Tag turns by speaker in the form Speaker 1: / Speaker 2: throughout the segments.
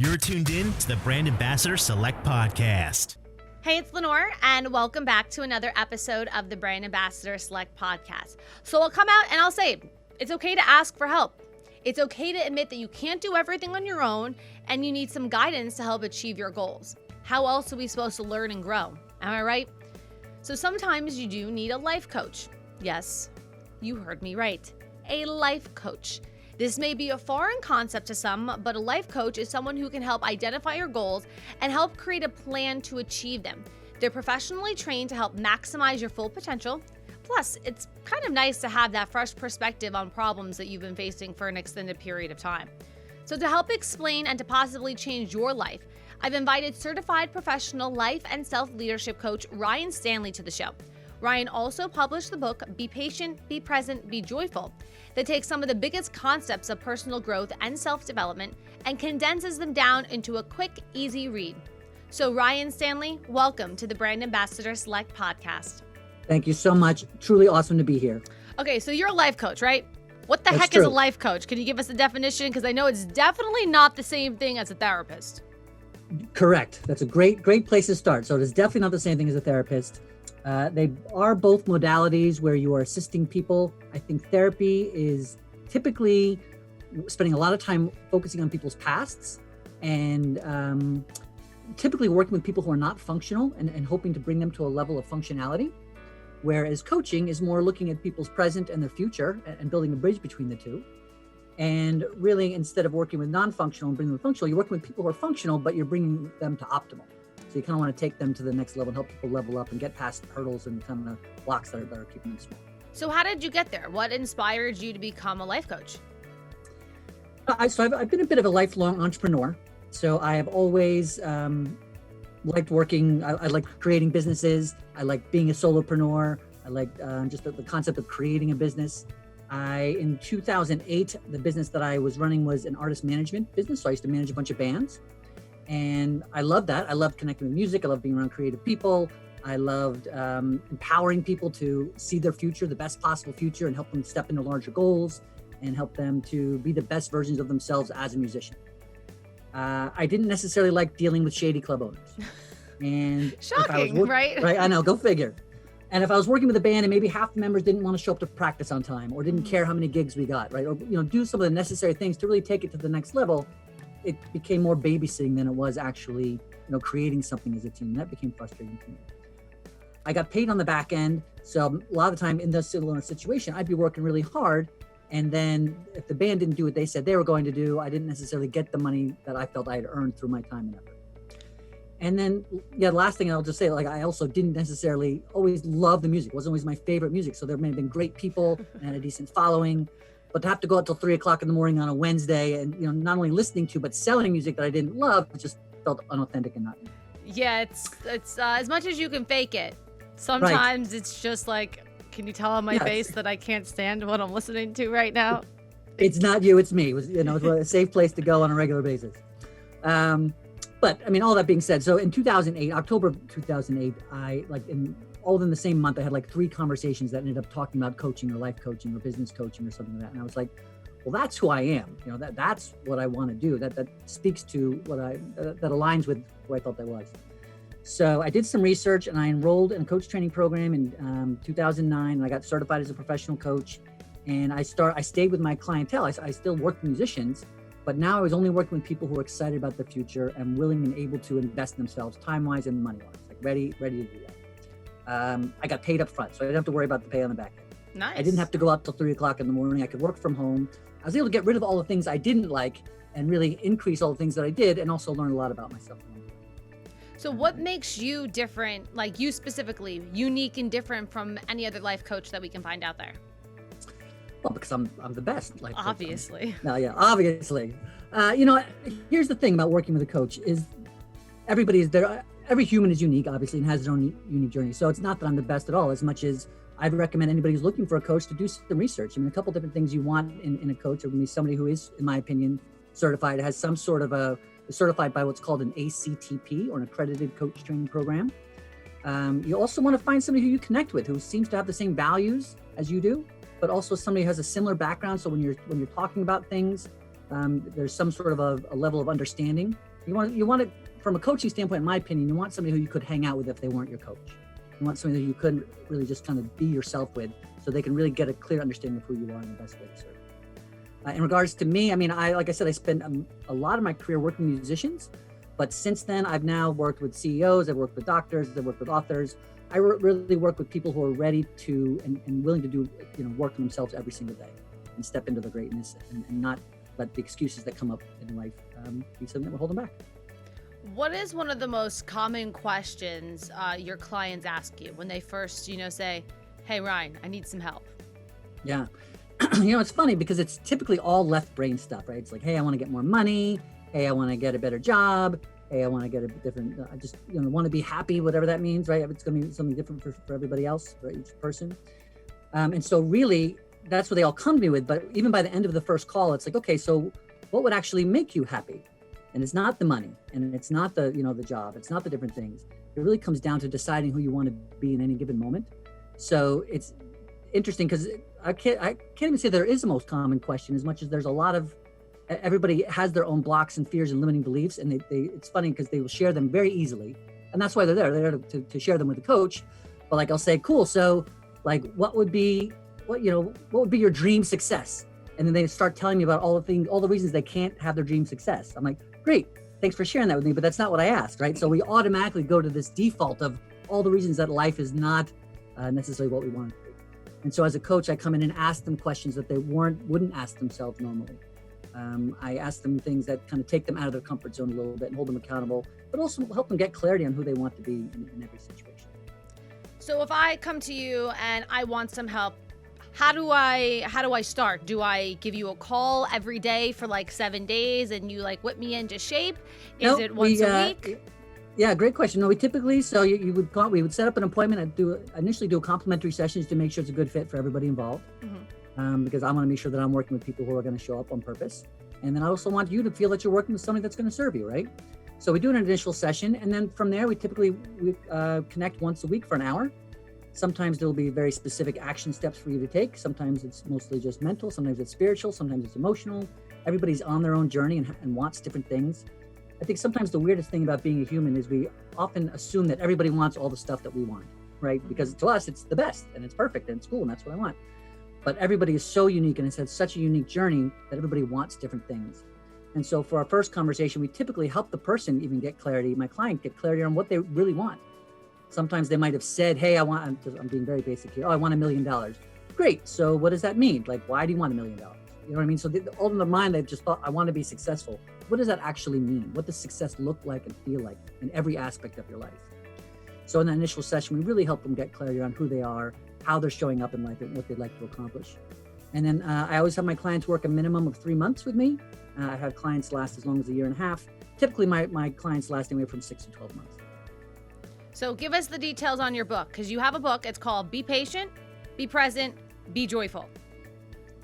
Speaker 1: You're tuned in to the Brand Ambassador Select Podcast.
Speaker 2: Hey, it's Lenore, and welcome back to another episode of the Brand Ambassador Select Podcast. So I'll come out and I'll say, it's okay to ask for help. It's okay to admit that you can't do everything on your own and you need some guidance to help achieve your goals. How else are we supposed to learn and grow? Am I right? So sometimes you do need a life coach. Yes, you heard me right. A life coach. This may be a foreign concept to some, but a life coach is someone who can help identify your goals and help create a plan to achieve them. They're professionally trained to help maximize your full potential. Plus, it's kind of nice to have that fresh perspective on problems that you've been facing for an extended period of time. So to help explain and to possibly change your life, I've invited certified professional life and self-leadership coach Ryan Stanley to the show. Ryan also published the book, Be Patient, Be Present, Be Joyful, that takes some of the biggest concepts of personal growth and self-development and condenses them down into a quick, easy read. So Ryan Stanley, welcome to the Brand Ambassador Select Podcast.
Speaker 3: Thank you so much. Truly awesome to be here.
Speaker 2: Okay, so you're a life coach, right? What the heck is a life coach? Can you give us a definition? Because I know it's definitely not the same thing as a therapist.
Speaker 3: Correct. That's a great place to start. So it is definitely not the same thing as a therapist. They are both modalities where you are assisting people. I think therapy is typically spending a lot of time focusing on people's pasts and typically working with people who are not functional and hoping to bring them to a level of functionality. Whereas coaching is more looking at people's present and their future and building a bridge between the two. And really, instead of working with non-functional and bringing them to functional, you're working with people who are functional, but you're bringing them to optimal. So you kind of want to take them to the next level and help people level up and get past hurdles and kind of blocks that are keeping them small.
Speaker 2: So how did you get there? What inspired you to become a life coach?
Speaker 3: I've been a bit of a lifelong entrepreneur. So I have always liked working. I like creating businesses. I like being a solopreneur. I like just the concept of creating a business. In 2008, the business that I was running was an artist management business. So I used to manage a bunch of bands. And I loved that. I loved connecting with music. I loved being around creative people. I loved empowering people to see their future, the best possible future, and help them step into larger goals and help them to be the best versions of themselves as a musician. I didn't necessarily like dealing with shady club owners. And
Speaker 2: shocking, right?
Speaker 3: Right, I know, go figure. And if I was working with a band and maybe half the members didn't want to show up to practice on time or didn't care how many gigs we got, right? Or do some of the necessary things to really take it to the next level, it became more babysitting than it was actually, creating something as a team. That became frustrating to me. I got paid on the back end. So a lot of the time in this similar situation, I'd be working really hard. And then if the band didn't do what they said they were going to do, I didn't necessarily get the money that I felt I had earned through my time and effort. And then, the last thing I'll just say, I also didn't necessarily always love the music. It wasn't always my favorite music. So there may have been great people and had a decent following, but to have to go out till 3:00 in the morning on a Wednesday and, not only listening to, but selling music that I didn't love, it just felt unauthentic and not me.
Speaker 2: Yeah, it's as much as you can fake it. Sometimes It's just like, can you tell on my face that I can't stand what I'm listening to right now?
Speaker 3: It's not you, it's me. It's a safe place to go on a regular basis. But all that being said, so in 2008, October of 2008, all in the same month, I had 3 conversations that ended up talking about coaching or life coaching or business coaching or something like that. And I was like, well, that's who I am. That's what I want to do. That speaks to that aligns with who I thought I was. So I did some research and I enrolled in a coach training program in 2009. And I got certified as a professional coach. And I stayed with my clientele. I still worked with musicians, but now I was only working with people who are excited about the future and willing and able to invest in themselves time-wise and money-wise, ready to do that. I got paid up front, so I didn't have to worry about the pay on the back end.
Speaker 2: Nice.
Speaker 3: I didn't have to go out till 3:00 in the morning. I could work from home. I was able to get rid of all the things I didn't like and really increase all the things that I did and also learn a lot about myself.
Speaker 2: So what makes you different, you specifically, unique and different from any other life coach that we can find out there?
Speaker 3: Well, because I'm the best.
Speaker 2: Obviously.
Speaker 3: No, yeah, obviously. Here's the thing about working with a coach is everybody is there. Every human is unique, obviously, and has their own unique journey. So it's not that I'm the best at all, as much as I'd recommend anybody who's looking for a coach to do some research. A couple different things you want in a coach are going to be somebody who is, in my opinion, certified, has some sort of certified by what's called an ACTP or an accredited coach training program. You also want to find somebody who you connect with, who seems to have the same values as you do, but also somebody who has a similar background. So when you're talking about things, there's some sort of a level of understanding You want it from a coaching standpoint, in my opinion, you want somebody who you could hang out with if they weren't your coach. You want somebody that you couldn't really just kind of be yourself with, so they can really get a clear understanding of who you are and the best way to serve. In regards to me, I mean, like I said, I spent a lot of my career working with musicians, but since then I've now worked with CEOs, I've worked with doctors, I've worked with authors. I really work with people who are ready to and willing to do, work on themselves every single day and step into their greatness and not let the excuses that come up in life be something that will hold them back.
Speaker 2: What is one of the most common questions your clients ask you when they first, say, hey, Ryan, I need some help?
Speaker 3: Yeah. It's funny because it's typically all left brain stuff, right? It's like, hey, I want to get more money. Hey, I want to get a better job. Hey, I want to get a different, I just, want to be happy, whatever that means, right? It's going to be something different for everybody else, for each person. And so really, that's what they all come to me with. But even by the end of the first call, it's like, okay, so what would actually make you happy? And it's not the money, and it's not the, the job. It's not the different things. It really comes down to deciding who you want to be in any given moment. So it's interesting because I can't even say there is the most common question as much as there's a lot of, everybody has their own blocks and fears and limiting beliefs. And it's funny because they will share them very easily. And that's why they're there. They're there to share them with the coach. But like, I'll say, cool. So like, what would be your dream success? And then they start telling me about all the reasons they can't have their dream success. I'm like, great, thanks for sharing that with me, but that's not what I asked, right? So we automatically go to this default of all the reasons that life is not necessarily what we want it to be. And so as a coach, I come in and ask them questions that they wouldn't ask themselves normally. I ask them things that kind of take them out of their comfort zone a little bit and hold them accountable, but also help them get clarity on who they want to be in every situation.
Speaker 2: So if I come to you and I want some help, how do I start? Do I give you a call every day for like 7 days and you like whip me into shape? Is it once a week?
Speaker 3: Yeah, great question. No, we typically, so we would set up an appointment and initially do complimentary sessions to make sure it's a good fit for everybody involved. Mm-hmm. Because I want to make sure that I'm working with people who are going to show up on purpose. And then I also want you to feel that you're working with somebody that's going to serve you, right? So we do an initial session, and then from there we typically connect once a week for an hour. Sometimes there'll be very specific action steps for you to take. Sometimes it's mostly just mental. Sometimes it's spiritual. Sometimes it's emotional. Everybody's on their own journey and wants different things. I think sometimes the weirdest thing about being a human is we often assume that everybody wants all the stuff that we want, right? Because to us, it's the best and it's perfect and it's cool and that's what I want. But everybody is so unique and it's had such a unique journey that everybody wants different things. And so for our first conversation, we typically help the person even get clarity, my client get clarity on what they really want. Sometimes they might have said, hey, I'm being very basic here. Oh, I want $1 million. Great. So what does that mean? Like, why do you want $1 million? You know what I mean? So all in their mind, they've just thought, I want to be successful. What does that actually mean? What does success look like and feel like in every aspect of your life? So in the initial session, we really help them get clarity on who they are, how they're showing up in life and what they'd like to accomplish. And then I always have my clients work a minimum of 3 months with me. I have clients last as long as 1.5 years. Typically, my clients last anywhere from 6 to 12 months.
Speaker 2: So give us the details on your book, because you have a book. It's called Be Patient, Be Present, Be Joyful.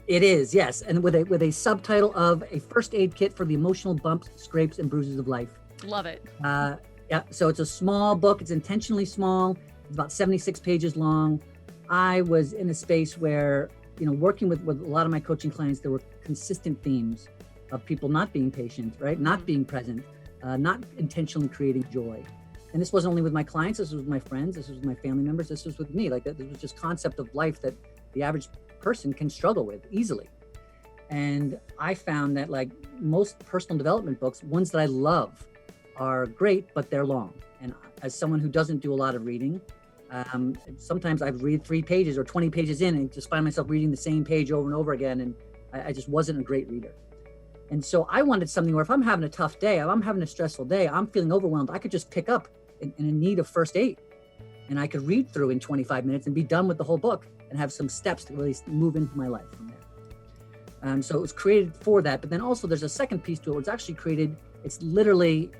Speaker 3: It is, yes. And with a subtitle of A First Aid Kit for the Emotional Bumps, Scrapes, and Bruises of Life.
Speaker 2: Love it.
Speaker 3: Yeah, so it's a small book. It's intentionally small. It's about 76 pages long. I was in a space where, working with a lot of my coaching clients, there were consistent themes of people not being patient, right? Not being present, not intentionally creating joy. And this wasn't only with my clients, this was with my friends, this was with my family members, this was with me. Like, this was just concept of life that the average person can struggle with easily. And I found that like most personal development books, ones that I love are great, but they're long. And as someone who doesn't do a lot of reading, sometimes I read 3 pages or 20 pages in and just find myself reading the same page over and over again. And I just wasn't a great reader. And so I wanted something where if I'm having a tough day, if I'm having a stressful day, I'm feeling overwhelmed, I could just pick up in need of first aid. And I could read through in 25 minutes and be done with the whole book and have some steps to really move into my life from there. So it was created for that. But then also there's a second piece to it. It's actually created, it's literally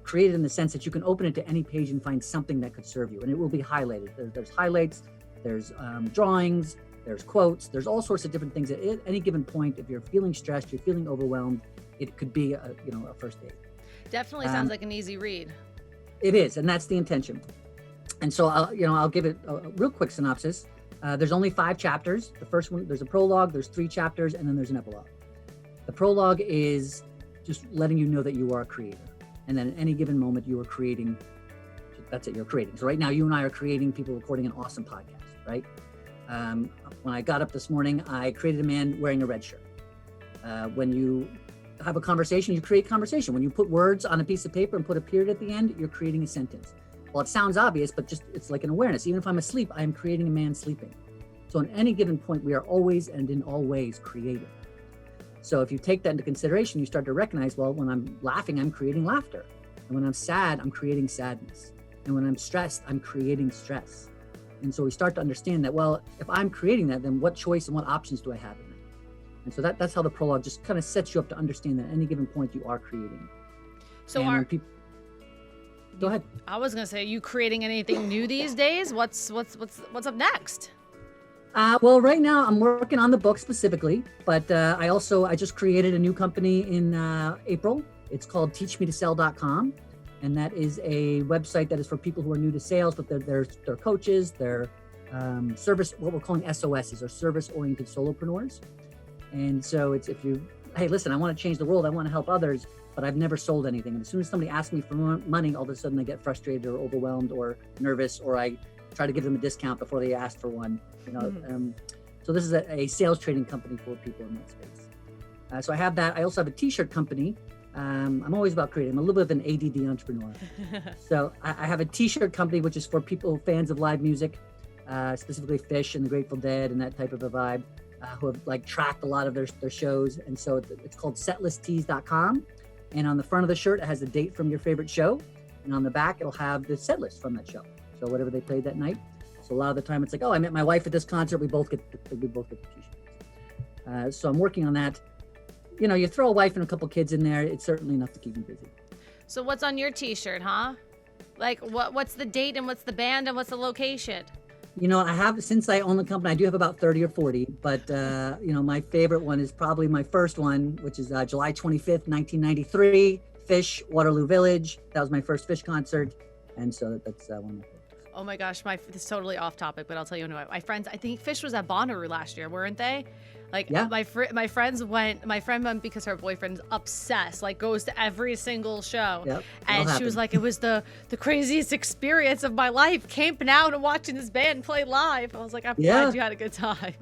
Speaker 3: created in the sense that you can open it to any page and find something that could serve you. And it will be highlighted. There's highlights, there's drawings, there's quotes, there's all sorts of different things. At any given point, if you're feeling stressed, you're feeling overwhelmed, it could be a first aid.
Speaker 2: Definitely sounds like an easy read.
Speaker 3: It is, and that's the intention. And so I'll give it a real quick synopsis. There's only 5 chapters. The first one, there's a prologue, there's 3 chapters, and then there's an epilogue. The prologue is just letting you know that you are a creator. And then at any given moment, you are creating. That's it. You're creating. So right now, you and I are creating. People recording an awesome podcast, right? When I got up this morning, I created a man wearing a red shirt. When you have a conversation, you create conversation. When you put words on a piece of paper and put a period at the end, you're creating a sentence. Well, it sounds obvious, but just it's like an awareness. Even if I'm asleep, I am creating a man sleeping. So at any given point, we are always and in all ways creative. So if you take that into consideration, you start to recognize, well, when I'm laughing, I'm creating laughter. And when I'm sad, I'm creating sadness. And when I'm stressed, I'm creating stress. And so we start to understand that, well, if I'm creating that, then what choice and what options do I have in that? And so that's how the prologue just kind of sets you up to understand that at any given point you are creating.
Speaker 2: So
Speaker 3: go ahead.
Speaker 2: I was gonna say, are you creating anything new these days? What's up next?
Speaker 3: Well, right now I'm working on the book specifically, but I just created a new company in April. It's called teachmetosell.com. And that is a website that is for people who are new to sales, but they're coaches, they're service, what we're calling SOSs, or service-oriented solopreneurs. And so it's hey, listen, I want to change the world, I want to help others, but I've never sold anything. And as soon as somebody asks me for money, all of a sudden I get frustrated or overwhelmed or nervous, or I try to give them a discount before they ask for one. So this is a sales training company for people in that space. So I have that. I also have a T-shirt company. I'm always about creating. I'm a little bit of an ADD entrepreneur. So I have a T-shirt company, which is for people, fans of live music, specifically Phish and the Grateful Dead and that type of a vibe, who have like tracked a lot of their shows. And so it's called setlisttees.com. And on the front of the shirt, it has a date from your favorite show. And on the back, it'll have the set list from that show. So whatever they played that night. So a lot of the time it's like, oh, I met my wife at this concert. We both get the T-shirts. So I'm working on that. You know, you throw a wife and a couple kids in there, it's certainly enough to keep me busy.
Speaker 2: So what's on your T-shirt, huh? Like what's the date and what's the band and what's the location?
Speaker 3: You know, since I own the company, I do have about 30 or 40, but my favorite one is probably my first one, which is July 25th, 1993, Phish, Waterloo Village. That was my first Phish concert. And so that's one of my favorites.
Speaker 2: Oh my gosh, this is totally off topic, but I'll tell you anyway. My friends, I think Phish was at Bonnaroo last year, weren't they? Like,
Speaker 3: yeah.
Speaker 2: My friend went because her boyfriend's obsessed, like goes to every single show.
Speaker 3: Yep,
Speaker 2: and she was like, it was the craziest experience of my life, camping out and watching this band play live. I was like, I'm glad you had a good time.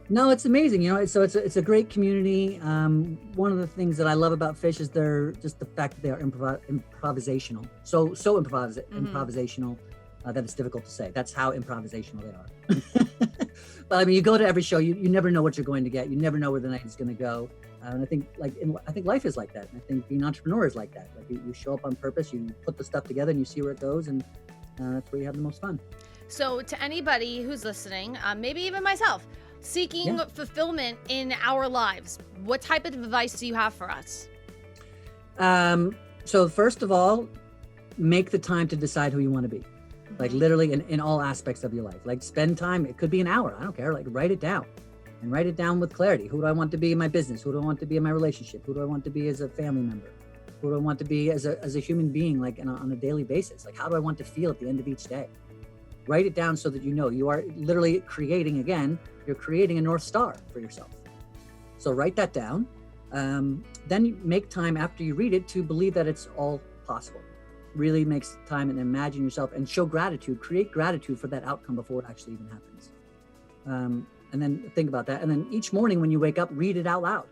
Speaker 2: No,
Speaker 3: it's amazing. You know, so it's a great community. One of the things that I love about Phish is just the fact that they are improvisational. So improvisational that it's difficult to say. That's how improvisational they are. But I mean, you go to every show, you never know what you're going to get. You never know where the night is going to go. And I think I think life is like that. And I think being an entrepreneur is like that. Like you show up on purpose, you put the stuff together and you see where it goes. And that's where you have the most fun.
Speaker 2: So to anybody who's listening, maybe even myself, seeking fulfillment in our lives, what type of advice do you have for us?
Speaker 3: So first of all, make the time to decide who you want to be. Like literally in all aspects of your life. Like spend time, it could be an hour, I don't care, like write it down. And write it down with clarity. Who do I want to be in my business? Who do I want to be in my relationship? Who do I want to be as a family member? Who do I want to be as a human being, like on a daily basis? Like how do I want to feel at the end of each day? Write it down so that you know you are literally you're creating a North Star for yourself. So write that down. Then you make time after you read it to believe that it's all possible. Really makes time and imagine yourself and show gratitude, create gratitude for that outcome before it actually even happens. And then think about that. And then each morning when you wake up, read it out loud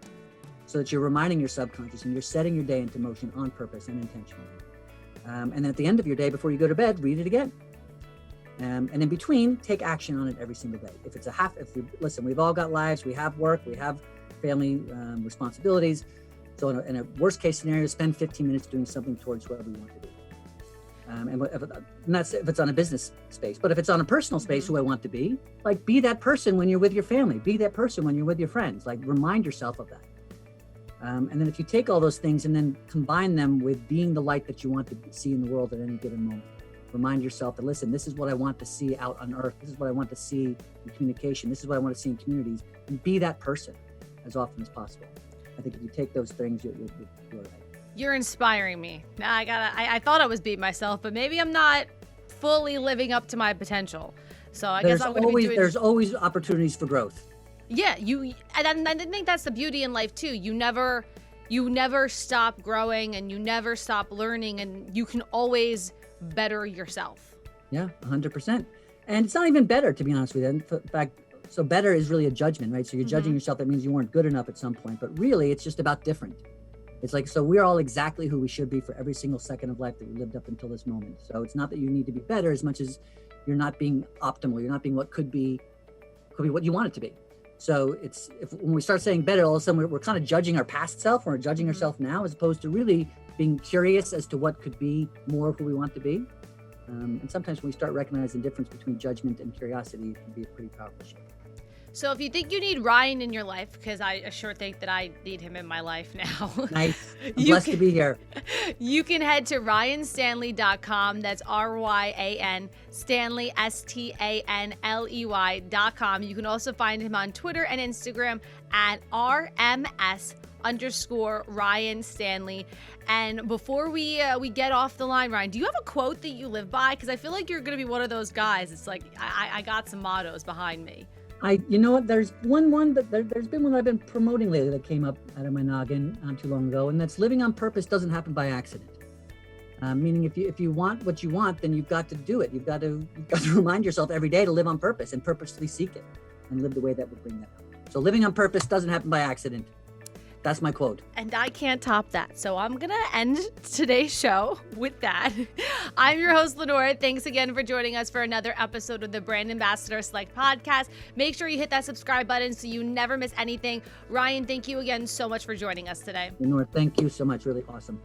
Speaker 3: so that you're reminding your subconscious and you're setting your day into motion on purpose and intentionally. And then at the end of your day, before you go to bed, read it again. And in between, take action on it every single day. Listen, we've all got lives, we have work, we have family responsibilities. So in a worst case scenario, spend 15 minutes doing something towards whoever you want to be. And that's if it's on a business space, but if it's on a personal space, who I want to be, like be that person when you're with your family, be that person when you're with your friends, like remind yourself of that. And then if you take all those things and then combine them with being the light that you want to see in the world at any given moment, remind yourself that, listen, this is what I want to see out on earth. This is what I want to see in communication. This is what I want to see in communities, and be that person as often as possible. I think if you take those things, you're right.
Speaker 2: You're inspiring me. Now I thought I was being myself, but maybe I'm not fully living up to my potential. So I guess I'm going to be doing...
Speaker 3: There's always opportunities for growth.
Speaker 2: Yeah, and I think that's the beauty in life too. You never you never stop growing and you never stop learning, and you can always better yourself.
Speaker 3: Yeah, 100%. And it's not even better, to be honest with you. In fact, so better is really a judgment, right? So you're judging yourself. That means you weren't good enough at some point, but really it's just about different. It's like, so we're all exactly who we should be for every single second of life that we lived up until this moment. So it's not that you need to be better as much as you're not being optimal. You're not being what could be what you want it to be. So when we start saying better, all of a sudden we're kind of judging our past self, or judging ourselves now, as opposed to really being curious as to what could be more of who we want to be. And sometimes when we start recognizing the difference between judgment and curiosity, it can be a pretty powerful shift.
Speaker 2: So if you think you need Ryan in your life, because I sure think that I need him in my life now.
Speaker 3: Nice. I'm blessed to be here.
Speaker 2: You can head to ryanstanley.com. That's RYAN Stanley, STANLEY.com. You can also find him on Twitter and Instagram at RMS_Ryan Stanley. And before we get off the line, Ryan, do you have a quote that you live by? Because I feel like you're going to be one of those guys. It's like, I got some mottos behind me.
Speaker 3: You know what? There's one that there's been one I've been promoting lately that came up out of my noggin not too long ago, and that's living on purpose doesn't happen by accident. Meaning, if you want what you want, then you've got to do it. You've got to remind yourself every day to live on purpose and purposely seek it, and live the way that would bring that out. So living on purpose doesn't happen by accident. That's my quote.
Speaker 2: And I can't top that. So I'm going to end today's show with that. I'm your host, Lenora. Thanks again for joining us for another episode of the Brand Ambassador Select Podcast. Make sure you hit that subscribe button so you never miss anything. Ryan, thank you again so much for joining us today.
Speaker 3: Lenora, thank you so much. Really awesome.